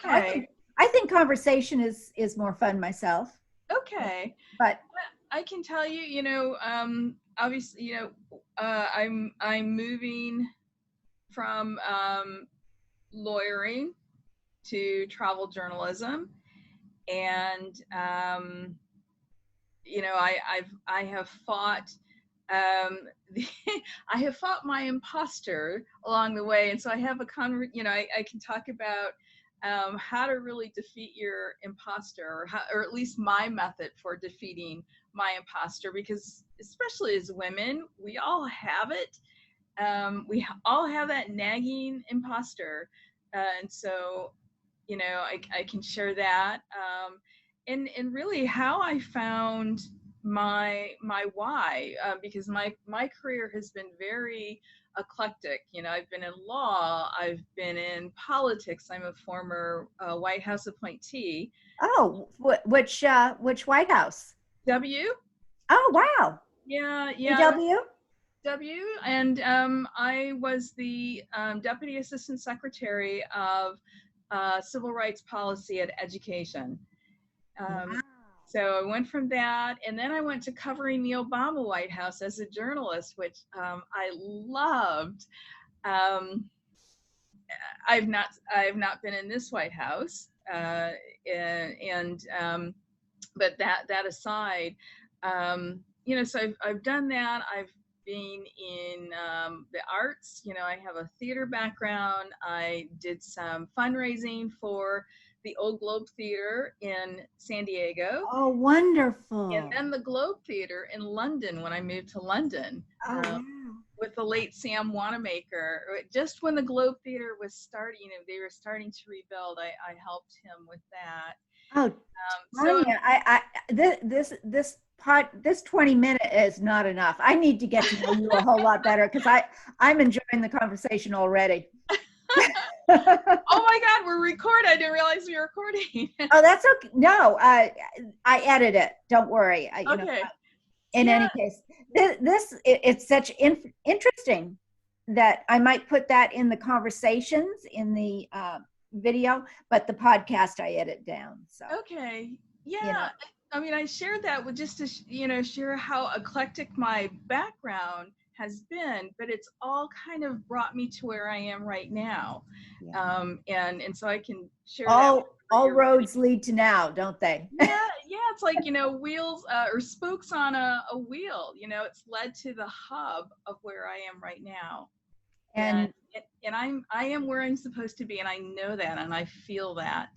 So Okay. I think conversation is more fun myself. Okay. But I can tell you, obviously, I'm moving from lawyering to travel journalism, and I have fought the, I have fought my imposter along the way, and so I have I can talk about how to really defeat your imposter, or at least my method for defeating my imposter, because especially as women, we all have it. All have that nagging imposter, and so I can share that, and really how I found my why, because my career has been very eclectic. I've been in law, I've been in politics. I'm a former White House appointee. oh, which White House? W. Oh, wow. Yeah. EW? W. And I was the Deputy Assistant Secretary of Civil Rights Policy at Education. Wow. So I went from that, and then I went to covering the Obama White House as a journalist, which I loved. Um, I've not been in this White House, but that aside, so I've done that. I've been in the arts. I have a theater background. I did some fundraising for the Old Globe Theater in San Diego, Oh, and wonderful. then the Globe Theater in London when I moved to London. Oh, wow. With the late Sam Wanamaker. Just when the Globe Theater was starting, they were starting to rebuild, I helped him with that. Oh, So Tonya, this 20-minute is not enough. I need to get to know you a whole lot better, because I'm enjoying the conversation already. oh my God, we're recording. I didn't realize we were recording. Oh, that's okay. No, I edit it. Don't worry. Okay. In any case, it's such interesting that I might put that in the conversations in the video, but the podcast I edit down. So Okay. Yeah. I mean, I shared that with just to share how eclectic my background has been, but it's all kind of brought me to where I am right now. Yeah. And so I can share all that. all roads lead to now, don't they? Yeah, it's like, wheels or spokes on a wheel. It's led to the hub of where I am right now. And I am where I'm supposed to be, and I know that, and I feel that.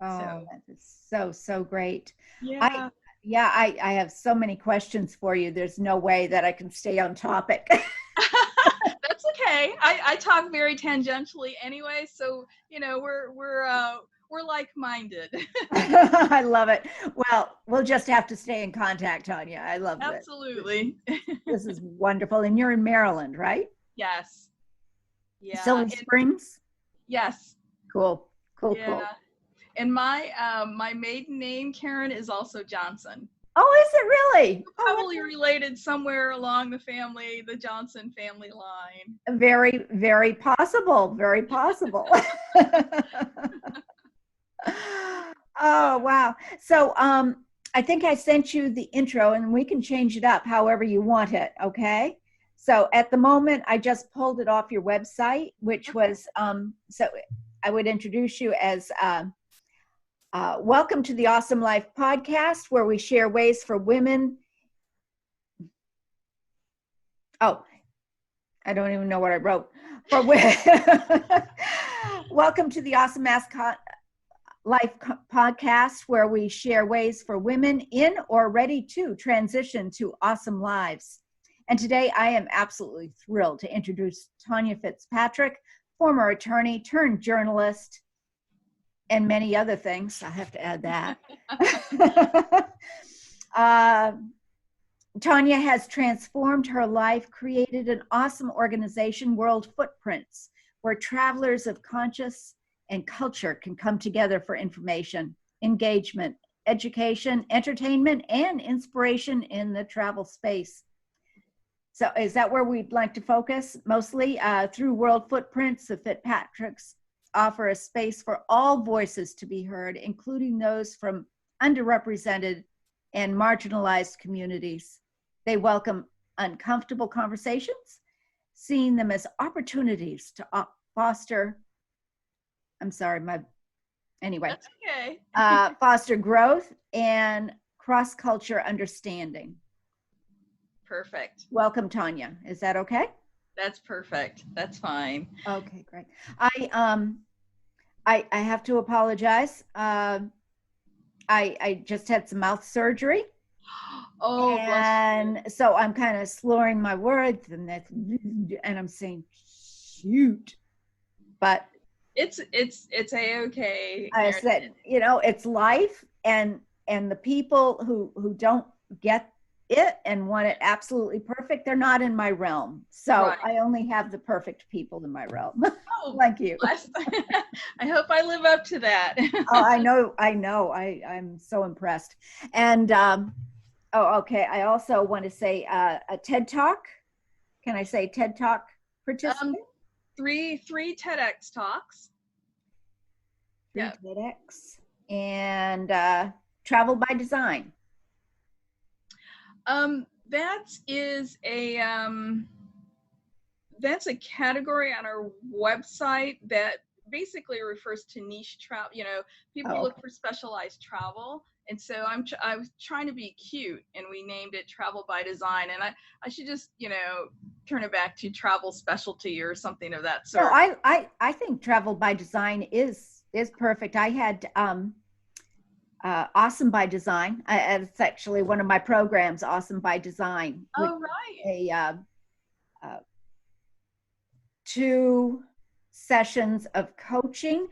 Oh, that is so great. Yeah. I have so many questions for you. There's no way that I can stay on topic. That's okay. I talk very tangentially anyway, so we're like-minded. I love it. Well, we'll just have to stay in contact, Tonya. I love this. Absolutely. This is wonderful. And you're in Maryland, right? Yes. Yeah. Silver Springs? Yes. Cool. Yeah. And my maiden name, Karen, is also Johnson. Oh, is it really? Probably related somewhere along the Johnson family line. Very, very possible. Very possible. Oh, wow. So I think I sent you the intro, and we can change it up however you want it, okay? So at the moment, I just pulled it off your website, which was, so I would introduce you as welcome to the Awesome Life podcast, where we share ways for women. Oh, I don't even know what I wrote. For women. Welcome to the Awesome Life podcast, where we share ways for women in or ready to transition to awesome lives. And today I am absolutely thrilled to introduce Tonya Fitzpatrick, former attorney turned journalist, and many other things. I have to add that. Tonya has transformed her life, created an awesome organization, World Footprints, where travelers of conscience and culture can come together for information, engagement, education, entertainment, and inspiration in the travel space. So is that where we'd like to focus mostly? Through World Footprints, the Fitzpatricks offer a space for all voices to be heard, including those from underrepresented and marginalized communities. They welcome uncomfortable conversations, seeing them as opportunities to foster, That's okay. foster growth and cross-culture understanding. Perfect. Welcome, Tonya. Is that okay? That's perfect. That's fine. Okay, great. I have to apologize. I just had some mouth surgery. Oh, bless And so I'm kind of slurring my words and I'm saying shoot. But it's a-okay. I said, you know, it's life, and the people who don't get it and want it absolutely perfect, they're not in my realm. So Right. I only have the perfect people in my realm. Oh, Thank you. I hope I live up to that. Oh, I know. I'm so impressed. And okay. I also want to say a TED Talk. Can I say TED Talk participant? Three TEDx talks. Yeah. TEDx and Travel by Design. That's a category on our website that basically refers to niche travel. You know, people look for specialized travel, and so I was trying to be cute, and we named it Travel by Design. And I should just, you know, turn it back to travel specialty or something of that sort. No, I think Travel by Design is perfect. I had Awesome by Design. It's actually one of my programs, Awesome by Design. Oh, right. 2 sessions of coaching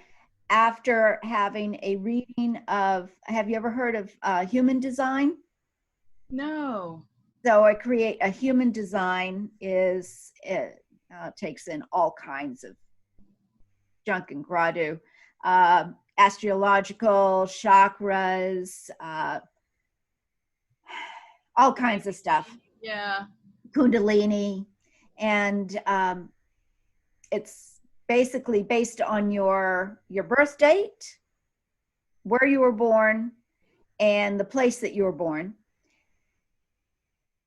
after having a reading of, have you ever heard of human design? No. So I create a human design takes in all kinds of junk and gradu, astrological, chakras, all kinds of stuff. Yeah. Kundalini. And it's basically based on your birth date, where you were born, and the place that you were born.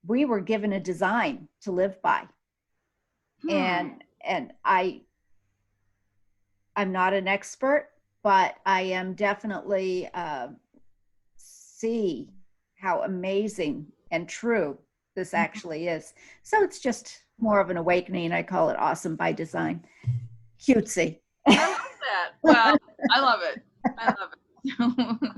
We were given a design to live by. And I'm not an expert, but I am definitely see how amazing and true this actually is. So it's just more of an awakening. I call it Awesome by Design. Cutesy. I love that. Well, I love it. I love it.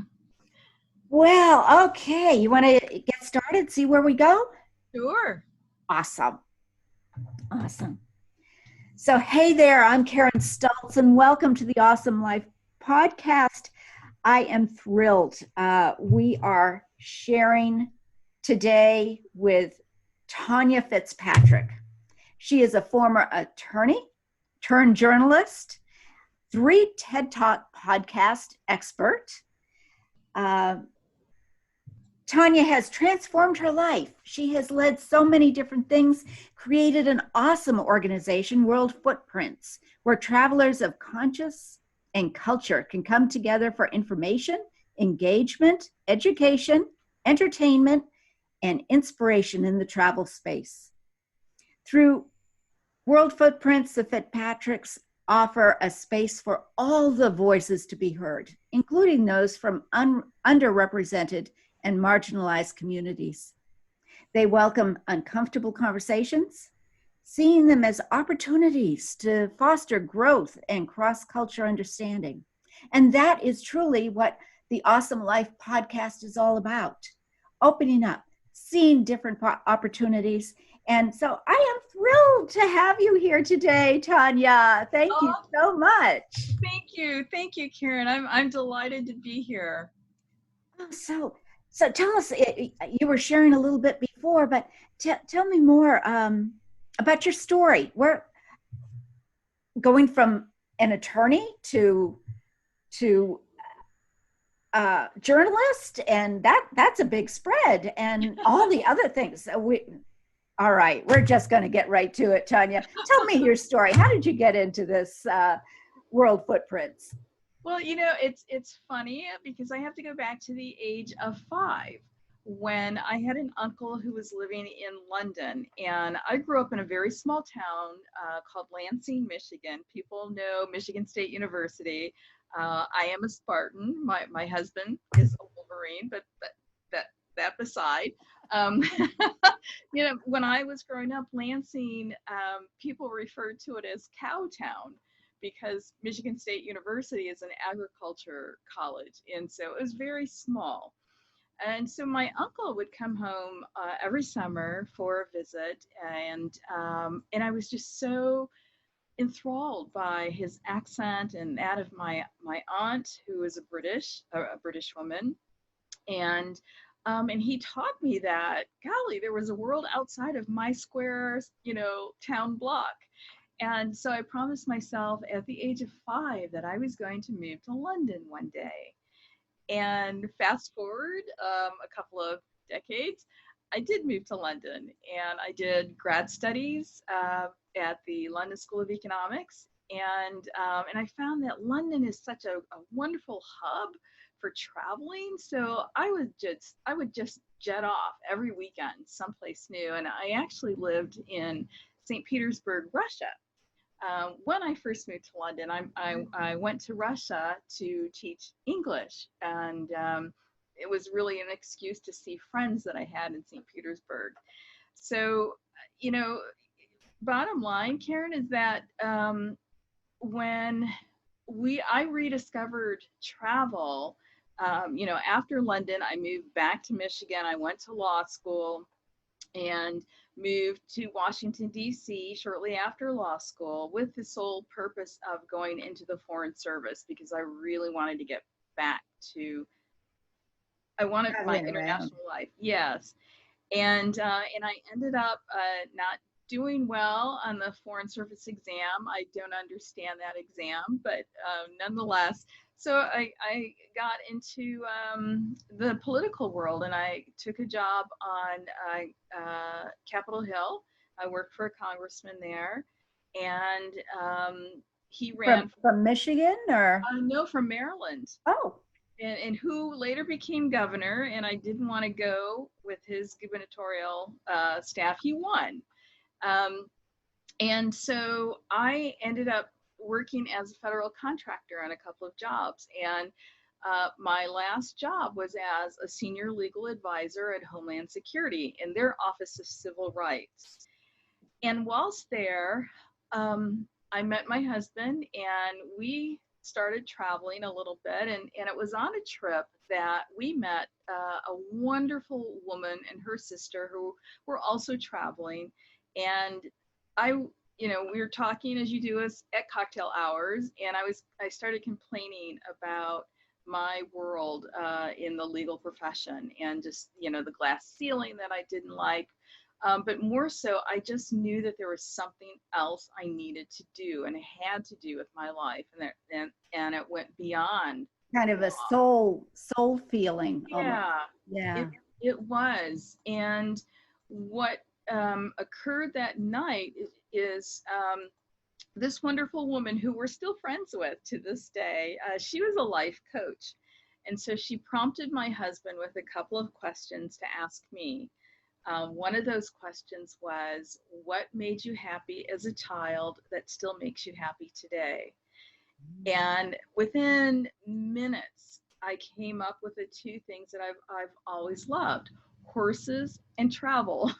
Well, okay. You want to get started? See where we go? Sure. Awesome. So, hey there, I'm Karen Stultz, and welcome to the Awesome Life podcast. I am thrilled. We are sharing today with Tonya Fitzpatrick. She is a former attorney turned journalist, 3 TED Talk podcast expert. Tonya has transformed her life. She has led so many different things, created an awesome organization, World Footprints, where travelers of conscience and culture can come together for information, engagement, education, entertainment, and inspiration in the travel space. Through World Footprints, the Fitzpatricks offer a space for all the voices to be heard, including those from underrepresented and marginalized communities. They welcome uncomfortable conversations, seeing them as opportunities to foster growth and cross-culture understanding. And that is truly what the Awesome Life podcast is all about, opening up, seeing different opportunities. And so I am thrilled to have you here today, Tonya. Thank you so much. Thank you, Karen. I'm delighted to be here. So tell us, you were sharing a little bit before, but tell me more about your story. We're going from an attorney to journalist, and that's a big spread, and all the other things. All right, we're just going to get right to it, Tonya. Tell me your story. How did you get into this world footprints? Well, it's funny because I have to go back to the age of 5 when I had an uncle who was living in London, and I grew up in a very small town called Lansing, Michigan. People know Michigan State University. I am a Spartan. My husband is a Wolverine, but that beside. Um, when I was growing up, Lansing, people referred to it as Cowtown because Michigan State University is an agriculture college. And so it was very small. And so my uncle would come home every summer for a visit. And I was just so enthralled by his accent and that of my aunt, who is a British woman. And he taught me that, golly, there was a world outside of my square, town block. And so I promised myself at the age of 5 that I was going to move to London one day. And fast forward a couple of decades, I did move to London, and I did grad studies at the London School of Economics. And I found that London is such a wonderful hub for traveling. So I would just jet off every weekend someplace new. And I actually lived in St. Petersburg, Russia. When I first moved to London, I went to Russia to teach English, and it was really an excuse to see friends that I had in St. Petersburg. So, bottom line, Karen, is that when I rediscovered travel, after London, I moved back to Michigan. I went to law school and moved to Washington, D.C. shortly after law school with the sole purpose of going into the Foreign Service because I really wanted to get back to, I wanted my international life. Yes. And I ended up not doing well on the Foreign Service exam. I don't understand that exam, but nonetheless, so I got into the political world, and I took a job on Capitol Hill. I worked for a congressman there, and he ran from Michigan, or no, from Maryland. Oh. And who later became governor, and I didn't want to go with his gubernatorial staff. He won. And so I ended up working as a federal contractor on a couple of jobs. And my last job was as a senior legal advisor at Homeland Security in their Office of Civil Rights. And whilst there, I met my husband, and we started traveling a little bit. And it was on a trip that we met a wonderful woman and her sister who were also traveling. And we were talking, as you do, at cocktail hours, and I started complaining about my world in the legal profession, and just, the glass ceiling that I didn't like. But more so, I just knew that there was something else I needed to do, and it had to do with my life, and it went beyond. Kind of a soul feeling. Yeah, yeah. It was. And what occurred that night is this wonderful woman who we're still friends with to this day. She was a life coach, and so she prompted my husband with a couple of questions to ask me. One of those questions was, what made you happy as a child that still makes you happy today? And within minutes, I came up with the two things that I've always loved: horses and travel.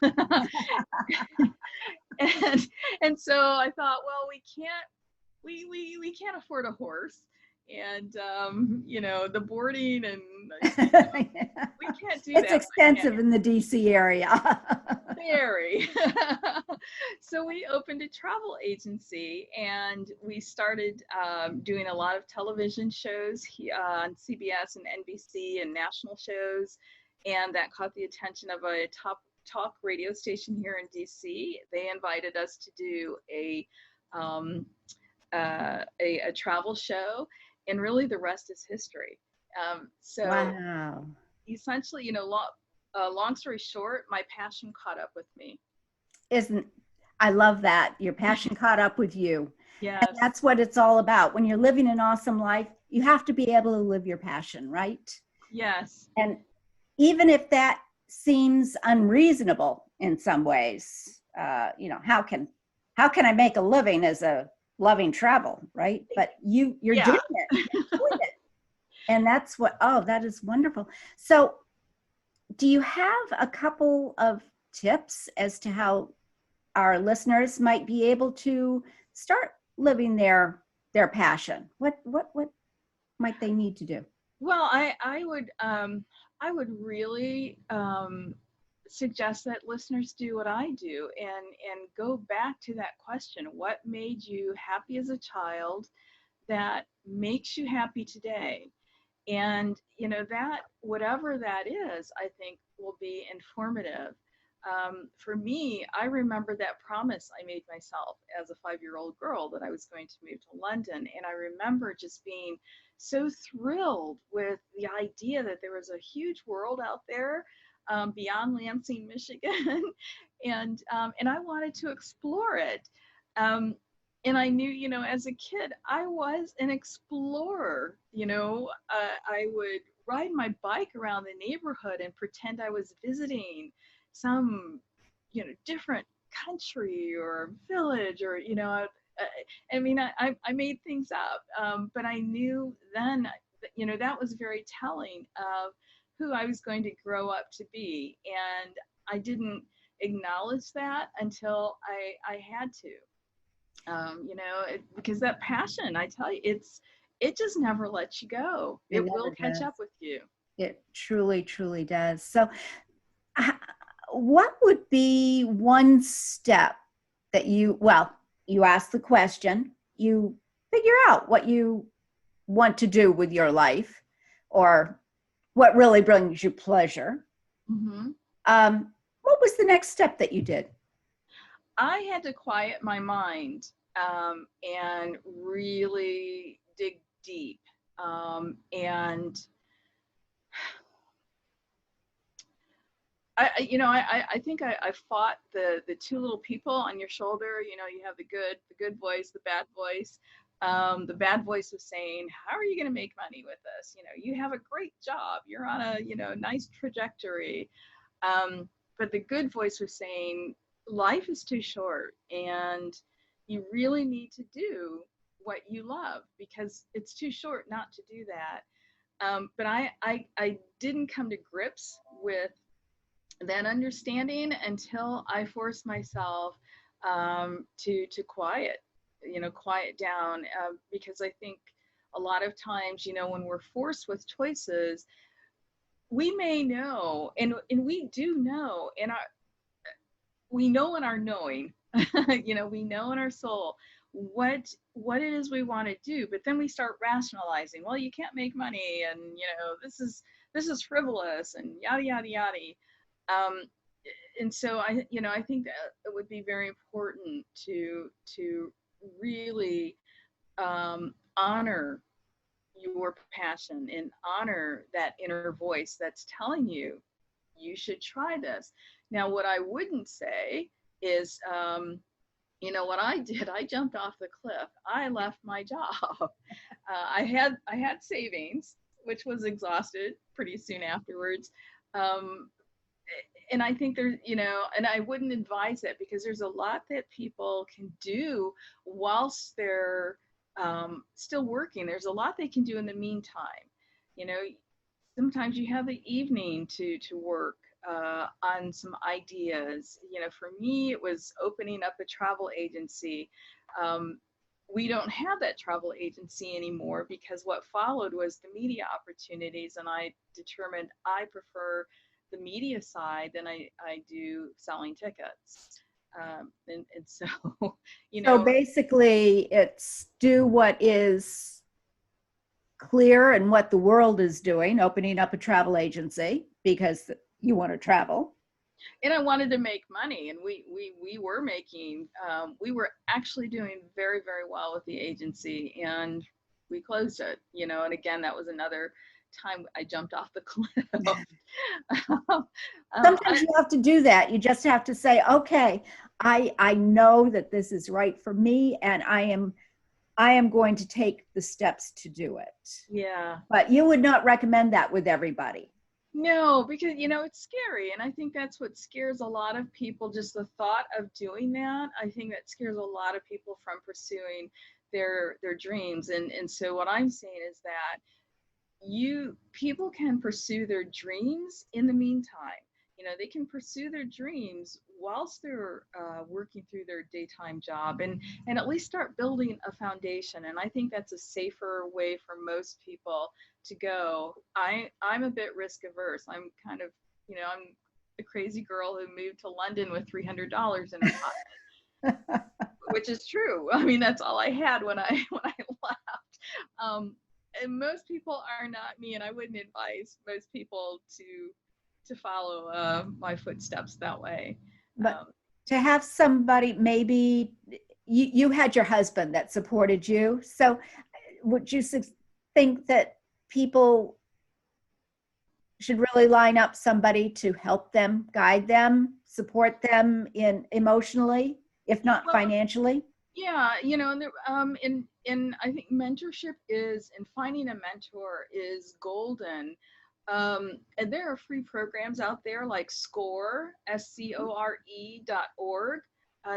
and so I thought, well, we can't afford a horse, and the boarding, and we can't do that. It's expensive in the DC area. Very. So we opened a travel agency, and we started doing a lot of television shows on CBS and NBC and national shows, and that caught the attention of a top talk radio station here in DC. They invited us to do a travel show, and really the rest is history. So wow. Essentially, long story short, my passion caught up with me. I love that. Your passion caught up with you. Yes. That's what it's all about. When you're living an awesome life, you have to be able to live your passion, right? Yes. And even if that seems unreasonable in some ways, how can I make a living as a loving travel, right? But you're Yeah. doing it. You're doing it. And that's what, oh, that is wonderful. So do you have a couple of tips as to how our listeners might be able to start living their passion? What might they need to do? Well, I would really suggest that listeners do what I do and go back to that question. What made you happy as a child that makes you happy today? And that whatever that is, I think will be informative. For me, I remember that promise I made myself as a 5-year-old girl that I was going to move to London, and I remember just being so thrilled with the idea that there was a huge world out there, beyond Lansing, Michigan, and I wanted to explore it. Um, and I knew, as a kid, I was an explorer. I would ride my bike around the neighborhood and pretend I was visiting some, different country or village, or, I mean, I made things up, but I knew then that, that was very telling of who I was going to grow up to be. And I didn't acknowledge that until I had to. Because that passion, I tell you, it just never lets you go. It It will never catch does. up with you. It truly, truly does. So, what would be one step that you ask the question, you figure out what you want to do with your life or what really brings you pleasure. Hmm. What was the next step that you did? I had to quiet my mind, and really dig deep. And I think I fought the two little people on your shoulder. You have the good voice, the bad voice. The bad voice was saying, "How are you going to make money with this? You have a great job. You're on a nice trajectory." But the good voice was saying, "Life is too short, and you really need to do what you love because it's too short not to do that." But I didn't come to grips with that understanding until I forced myself, to quiet down, because I think a lot of times, when we're forced with choices, we may know, and we do know, we know in our knowing, we know in our soul what it is we want to do, but then we start rationalizing. Well, you can't make money, and this is frivolous, and yada yada yada. Um, and so I think that it would be very important to really, honor your passion and honor that inner voice that's telling you you should try this. Now, what I wouldn't say is, what I did, I jumped off the cliff. I left my job. I had savings, which was exhausted pretty soon afterwards. Um, and I think there's, and I wouldn't advise it because there's a lot that people can do whilst they're, still working. There's a lot they can do in the meantime. You know, Sometimes you have the evening to work, on some ideas. For me, it was opening up a travel agency. Um, we don't have that travel agency anymore because what followed was the media opportunities, and I determined I prefer the media side than I do selling tickets. And so, you So know, basically, it's do what is clear and what the world is doing, opening up a travel agency because you want to travel. and I wanted to make money, and we were making, we were actually doing very, very well with the agency, and we closed it. And again, that was another time I jumped off the cliff. Sometimes you have to do that. You just have to say, okay, I know that this is right for me, and I am I am going to take the steps to do it. Yeah. But you would not recommend that with everybody. No, because it's scary, and I think that's what scares a lot of people, just the thought of doing that. I think that scares a lot of people from pursuing their dreams. And so what I'm saying is that people can pursue their dreams in the meantime. They can pursue their dreams whilst they're working through their daytime job, and at least start building a foundation. And I think that's a safer way for most people to go. I'm a bit risk averse. I'm kind of, I'm a crazy girl who moved to London with $300 in her pocket, which is true. I mean, that's all I had when I left. And most people are not me, and I wouldn't advise most people to follow my footsteps that way. But to have somebody, maybe you had your husband that supported you. So would you think that people should really line up somebody to help them, guide them, support them emotionally, if not financially? Yeah, and there, and I think mentorship and finding a mentor is golden. And there are free programs out there like SCORE, SCORE.org.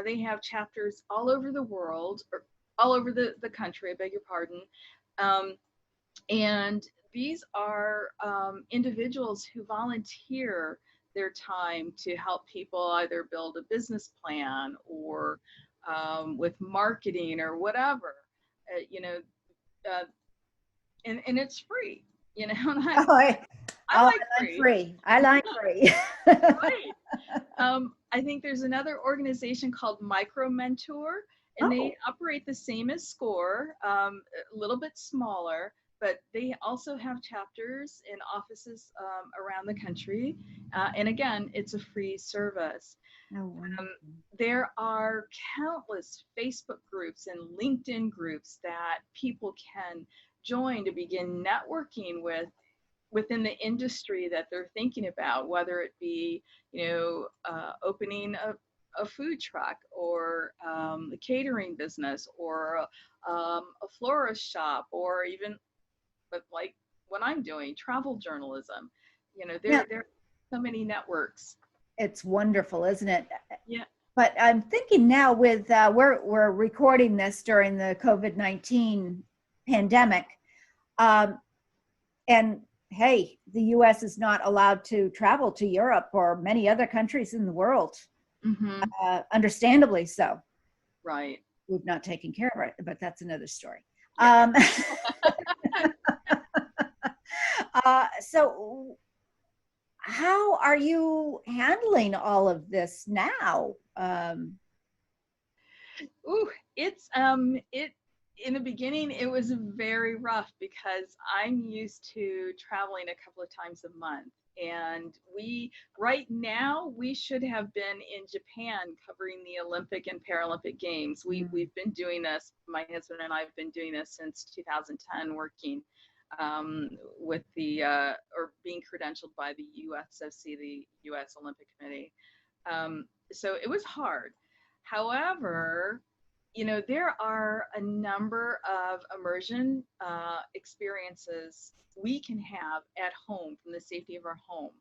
They have chapters all over the world, or all over the country, I beg your pardon. And these are individuals who volunteer their time to help people either build a business plan or with marketing or whatever, and it's free, and I like free. I like free. Right. I think there's another organization called Micro Mentor, and they operate the same as SCORE, a little bit smaller, but they also have chapters in offices around the country. And again, it's a free service. There are countless Facebook groups and LinkedIn groups that people can join to begin networking within the industry that they're thinking about, whether it be, opening a food truck, or a catering business, or a florist shop, or even, but like what I'm doing, travel journalism. There are so many networks. It's wonderful, isn't it? Yeah. But I'm thinking now with, we're recording this during the COVID-19 pandemic. And hey, the US is not allowed to travel to Europe or many other countries in the world. Mm-hmm. Understandably so. Right. We've not taken care of it, but that's another story. Yeah. So how are you handling all of this now? It's in the beginning, it was very rough because I'm used to traveling a couple of times a month. And right now, we should have been in Japan covering the Olympic and Paralympic Games. We've been doing this, my husband and I have been doing this since 2010, working with or being credentialed by the USOC, the US Olympic Committee. So it was hard. However, there are a number of immersion experiences we can have at home from the safety of our home.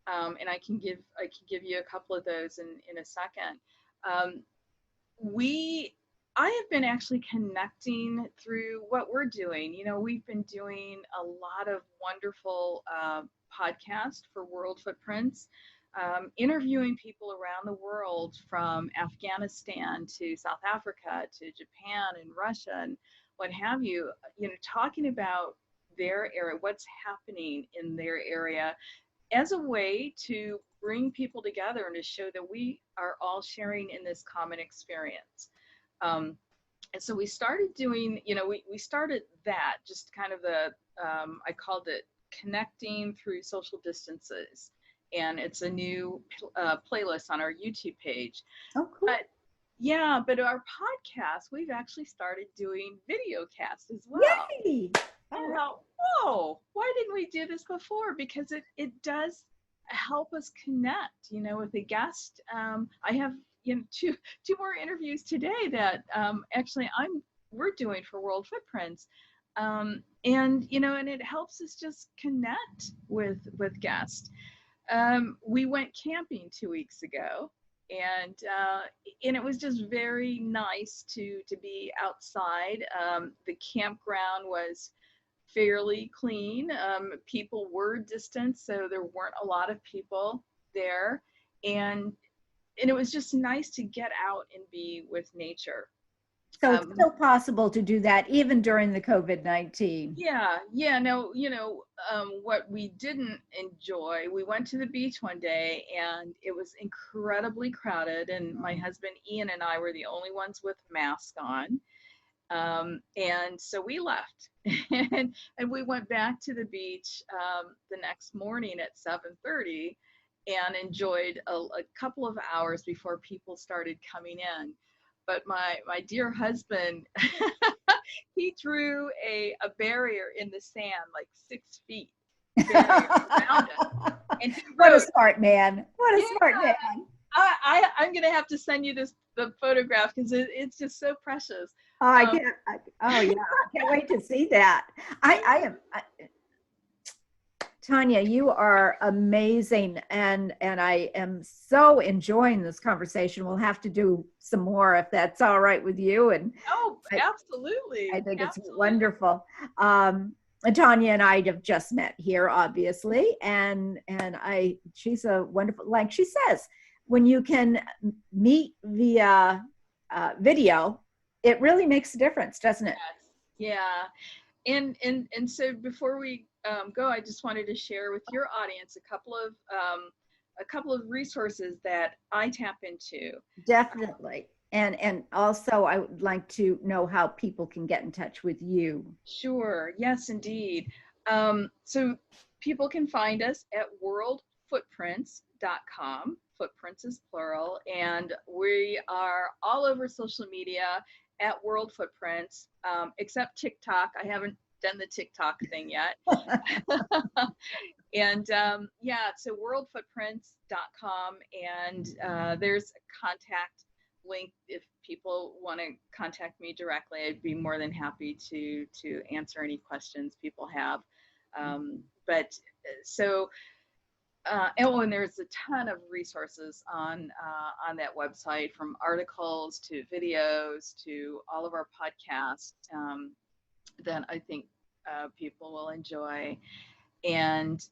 And I can give you a couple of those in a second. I have been actually connecting through what we're doing. We've been doing a lot of wonderful podcasts for World Footprints, interviewing people around the world, from Afghanistan to South Africa to Japan and Russia and what have you, talking about their area, what's happening in their area, as a way to bring people together and to show that we are all sharing in this common experience. And so we started doing, we started that, just kind of I called it Connecting Through Social Distances. And it's a new playlist on our YouTube page. Oh, cool. But our podcast, we've actually started doing video casts as well. Yay! And I thought, whoa, why didn't we do this before? Because it does help us connect, with a guest. I have two more interviews today that actually we're doing for World Footprints. And and it helps us just connect with guests. We went camping 2 weeks ago, and it was just very nice to be outside. The campground was fairly clean. People were distant, so there weren't a lot of people there, and it was just nice to get out and be with nature. So it's still possible to do that even during the COVID-19. Yeah. No, what we didn't enjoy, we went to the beach one day and it was incredibly crowded, and my husband Ian and I were the only ones with masks on. And so we left and we went back to the beach the next morning at 7:30 and enjoyed a couple of hours before people started coming in. But my dear husband, he drew a barrier in the sand, like 6 feet barrier around it. And he wrote, what a smart man. What a smart man. I'm going to have to send you the photograph because it's just so precious. Oh, I can't. Oh, yeah. I can't wait to see that. Tonya, you are amazing, and I am so enjoying this conversation. We'll have to do some more if that's all right with you. And absolutely. I think it's wonderful. Tonya and I have just met here, obviously, and she's a wonderful, like she says, when you can meet via video, it really makes a difference, doesn't it? Yes. Yeah. And so before we go, I just wanted to share with your audience a couple of resources that I tap into. Definitely. And also I would like to know how people can get in touch with you. Sure. Yes, indeed. So people can find us at worldfootprints.com. Footprints is plural. And we are all over social media at World Footprints, except TikTok. I haven't done the TikTok thing yet. And so worldfootprints.com, and there's a contact link if people want to contact me directly. I'd be more than happy to answer any questions people have. And there's a ton of resources on that website, from articles to videos to all of our podcasts that I think people will enjoy. And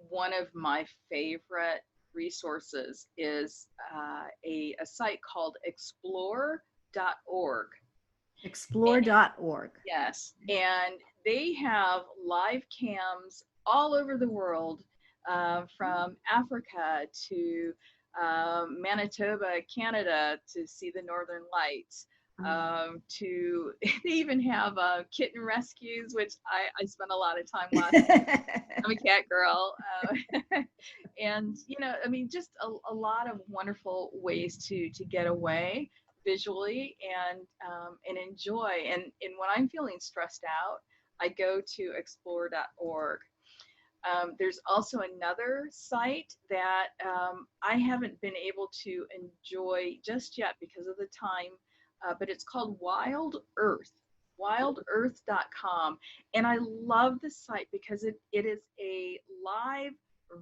one of my favorite resources is a site called explore.org. Explore.org. Yes. And they have live cams all over the world, from Africa to Manitoba, Canada, to see the Northern Lights. To they even have kitten rescues, which I spend a lot of time watching. I'm a cat girl. And just a lot of wonderful ways to get away visually and enjoy. And when I'm feeling stressed out, I go to explore.org. There's also another site that I haven't been able to enjoy just yet because of the time, but it's called Wild Earth, wildearth.com. And I love this site because it is a live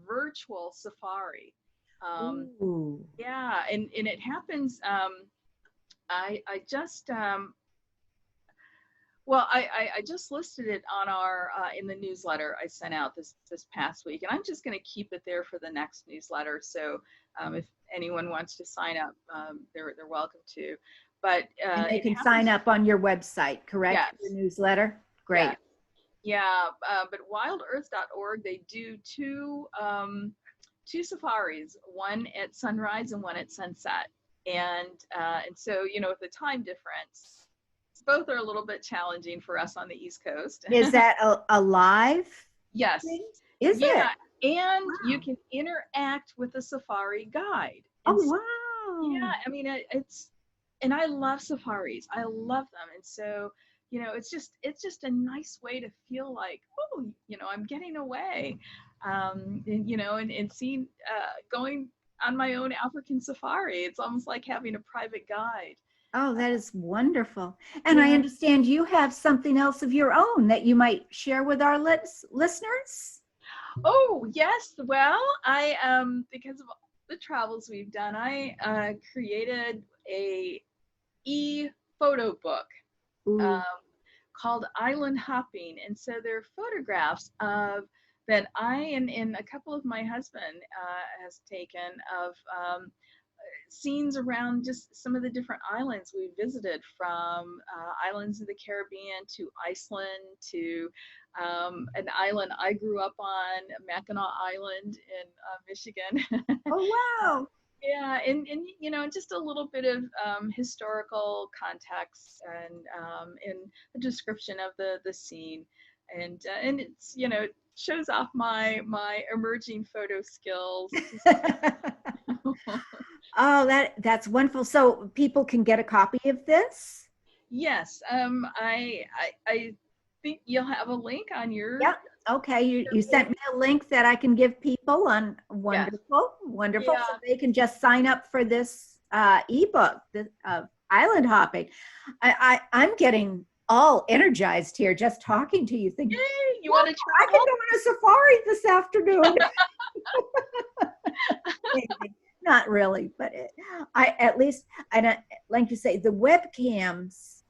virtual safari. Yeah, and it happens, I just listed it on our in the newsletter I sent out this past week, and I'm just going to keep it there for the next newsletter. So if anyone wants to sign up, they're welcome to. But and they can sign up on your website, correct? Yes. Your newsletter. Great. Yeah, but wildearth.org, they do two safaris, one at sunrise and one at sunset, and so with the time difference, both are a little bit challenging for us on the East Coast. Is that a live? Yes. Is it? And you can interact with the safari guide. And wow. Yeah, and I love safaris. I love them. And so, it's just a nice way to feel like, oh, I'm getting away. And seeing, going on my own African safari. It's almost like having a private guide. Oh, that is wonderful. And I Yeah. understand you have something else of your own that you might share with our listeners. Oh, yes. Well, I because of the travels we've done, I created a e-photo book Ooh. um, called Island Hopping. And so there are photographs of that I and a couple of my husband has taken of scenes around just some of the different islands we visited, from islands of the Caribbean to Iceland to an island I grew up on, Mackinac Island in Michigan. Oh, wow. Yeah, and you know, just a little bit of historical context and a description of the scene, and it's, you know, it shows off my emerging photo skills. Just Oh, that's wonderful. So people can get a copy of this? yes, I think you'll have a link on your Yep. Okay. You sent page. me a link that I can give people on. Yes, Wonderful. Wonderful. So yeah. they can just sign up for this ebook of island hopping. I'm getting all energized here just talking to you, thinking, Yay! You well, want to I can travel? go on a safari this afternoon. Maybe. Not really, but I at least I don't like to say the webcams,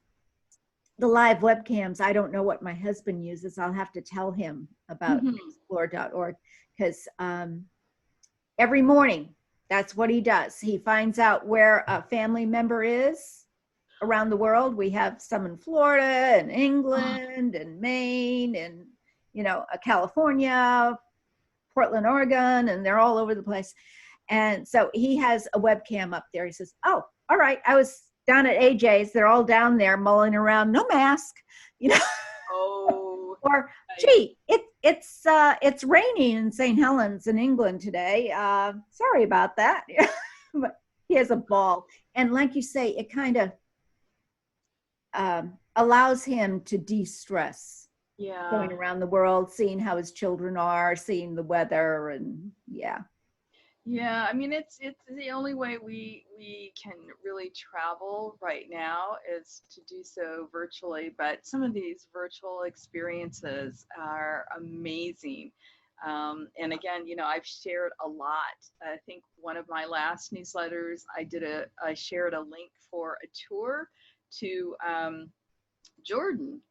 the live webcams. I don't know what my husband uses. I'll have to tell him about Hmm. explore.org because every morning that's what he does. He finds out where a family member is around the world. We have some in Florida and England and Maine and, you know, California, Portland, Oregon, and they're all over the place. And so he has a webcam up there. He says, "Oh, all right. I was down at AJ's. They're all down there mulling around, no mask, you know." Oh, Or, nice. "Gee, it's raining in St. Helens in England today. Sorry about that." But he has a ball, and like you say, it kind of allows him to de-stress, Yeah. going around the world, seeing how his children are, seeing the weather, and yeah. Yeah, I mean, it's the only way we can really travel right now is to do so virtually. But some of these virtual experiences are amazing. And again, you know, I've shared a lot. I think one of my last newsletters, I shared a link for a tour to Jordan.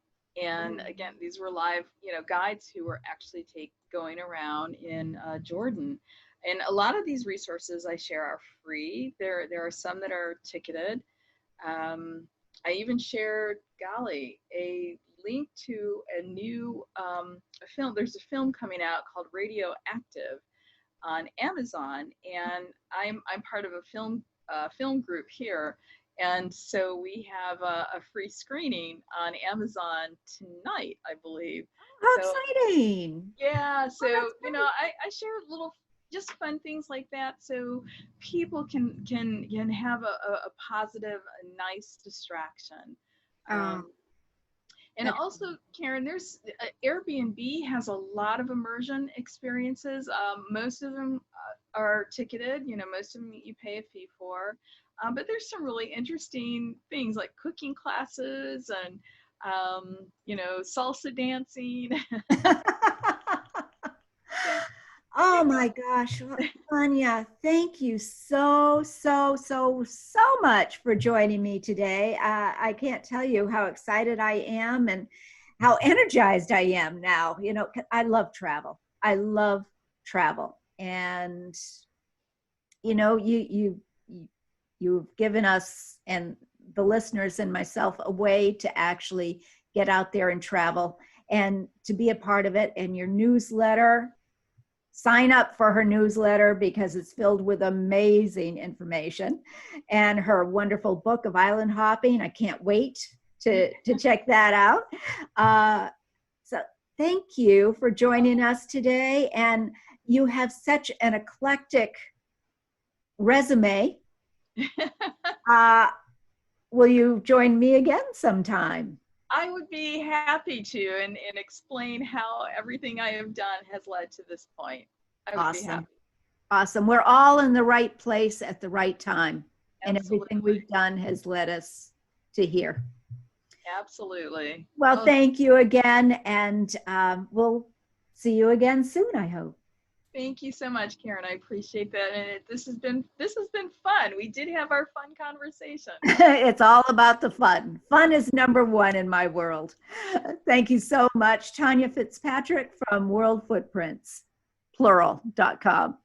And again, these were live, you know, guides who were actually going around in Jordan. And a lot of these resources I share are free. There are some that are ticketed. Um, I even shared, golly, a link to a new a film. There's a film coming out called Radioactive on Amazon, and I'm part of a film group here, and so we have a free screening on Amazon tonight, I believe. How So exciting. yeah, Oh, so that's you know, great. I share little just fun things like that, so people can have a positive, a nice distraction. Oh, Um, and that's also, Karen, there's Airbnb has a lot of immersion experiences. Most of them are ticketed. You know, most of them you pay a fee for. But there's some really interesting things like cooking classes and you know, salsa dancing. So oh you my gosh. Well, Tonya, thank you so much for joining me today. I can't tell you how excited I am and how energized I am now. You know, 'cause I love travel. I love travel. And you know, you've given us and the listeners and myself a way to actually get out there and travel and to be a part of it. And your newsletter, sign up for her newsletter because it's filled with amazing information, and her wonderful book of island hopping. I can't wait to check that out. So thank you for joining us today. And you have such an eclectic resume. Uh, will you join me again sometime? I would be happy to and explain how everything I have done has led to this point. I would be Awesome. happy. Awesome. We're all in the right place at the right time. And everything Absolutely. we've done has led us to here. Absolutely. Well, Oh, thank you again, and we'll see you again soon, I hope. thank you so much, Karen. I appreciate that. And this has been fun. We did have our fun conversation. It's all about the fun. Fun is number one in my world. Thank you so much, Tonya Fitzpatrick from World Footprints, plural.com.